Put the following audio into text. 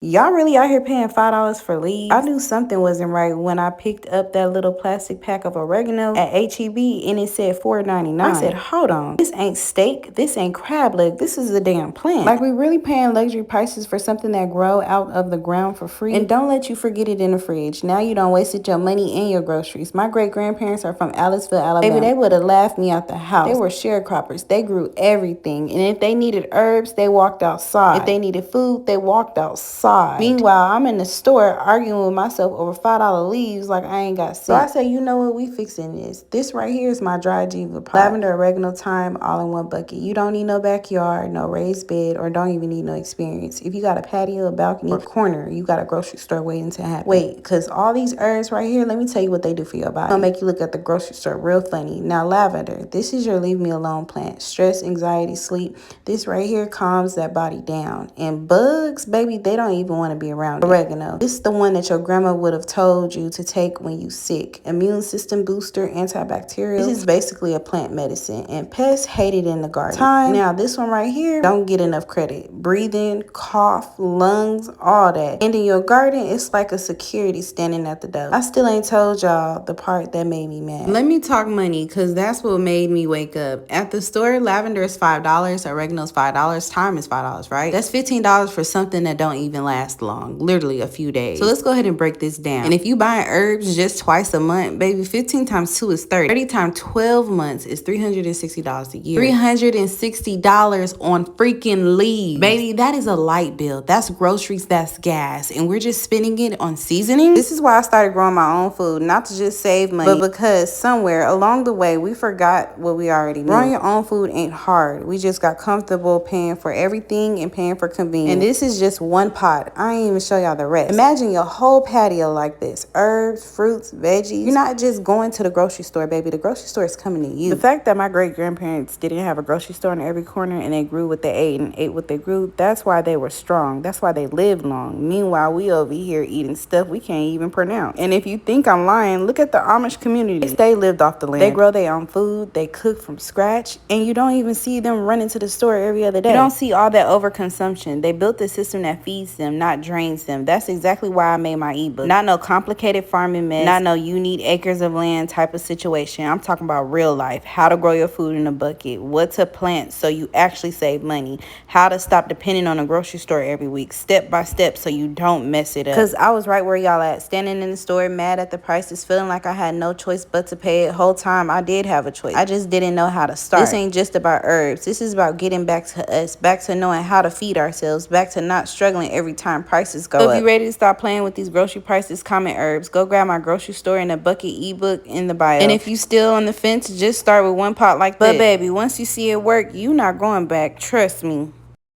Y'all really out here paying $5 for leaves? I knew something wasn't right when I picked up that little plastic pack of oregano at HEB and it said $4.99. I said, hold on, this ain't steak, this ain't crab leg, this is a damn plant. Like we really paying luxury prices for something that grow out of the ground for free. And don't let you forget it in the fridge. Now you don't wasted your money and your groceries. My great grandparents are from Aliceville, Alabama. Baby, they would have laughed me out the house. They were sharecroppers. They grew everything. And if they needed herbs, they walked outside. If they needed food, they walked outside. Meanwhile, I'm in the store arguing with myself over $5 leaves like I ain't got sense. So I say, you know what, we fixing this. This right here is my dry Jiva pot. Lavender, oregano, thyme, all in one bucket. You don't need no backyard, no raised bed, or don't even need no experience. If you got a patio, a balcony, or corner, you got a grocery store waiting to happen. Wait, because all these herbs right here, let me tell you what they do for your body. It'll make you look at the grocery store real funny. Now, lavender, this is your leave me alone plant. Stress, anxiety, sleep. This right here calms that body down. And bugs, baby, they don't even want to be around it. Oregano. This is the one that your grandma would have told you to take when you sick. Immune system booster, antibacterial. This is basically a plant medicine, and pests hate it in the garden. Thyme. Now, this one right here don't get enough credit. Breathing, cough, lungs, all that. And in your garden, it's like a security standing at the door. I still ain't told y'all the part that made me mad. Let me talk money, because that's what made me wake up. At the store, lavender is $5, oregano is $5, thyme is $5, right? That's $15 for something that don't even last long, literally a few days. So let's go ahead and break this down. And if you buying herbs just twice a month, baby, 15 times 2 is 30. 30 times 12 months is $360 a year. $360 on freaking leaves. Baby, that is a light bill. That's groceries, that's gas. And we're just spending it on seasoning. This is why I started growing my own food, not to just save money, but because somewhere along the way, we forgot what we already knew. Growing your own food ain't hard. We just got comfortable paying for everything and paying for convenience. And this is just one pot. I ain't even show y'all the rest. Imagine your whole patio like this. Herbs, fruits, veggies. You're not just going to the grocery store, baby. The grocery store is coming to you. The fact that my great-grandparents didn't have a grocery store in every corner and they grew what they ate and ate what they grew, that's why they were strong. That's why they lived long. Meanwhile, we over here eating stuff we can't even pronounce. And if you think I'm lying, look at the Amish community. They lived off the land. They grow their own food. They cook from scratch. And you don't even see them running to the store every other day. You don't see all that overconsumption. They built a system that feeds them, not drains them. That's exactly why I made my ebook. Not no complicated farming mess. Not no you need acres of land type of situation. I'm talking about real life. How to grow your food in a bucket. What to plant so you actually save money. How to stop depending on a grocery store every week. Step by step so you don't mess it up. Because I was right where y'all at. Standing in the store mad at the prices. Feeling like I had no choice but to pay it. Whole time I did have a choice. I just didn't know how to start. This ain't just about herbs. This is about getting back to us. Back to knowing how to feed ourselves. Back to not struggling every time prices go up. So if you ready to stop playing with these grocery prices, comment herbs. Go grab my grocery store in a bucket ebook in the bio. And if you still on the fence, just start with one pot like this. But baby, once you see it work, you not going back. Trust me.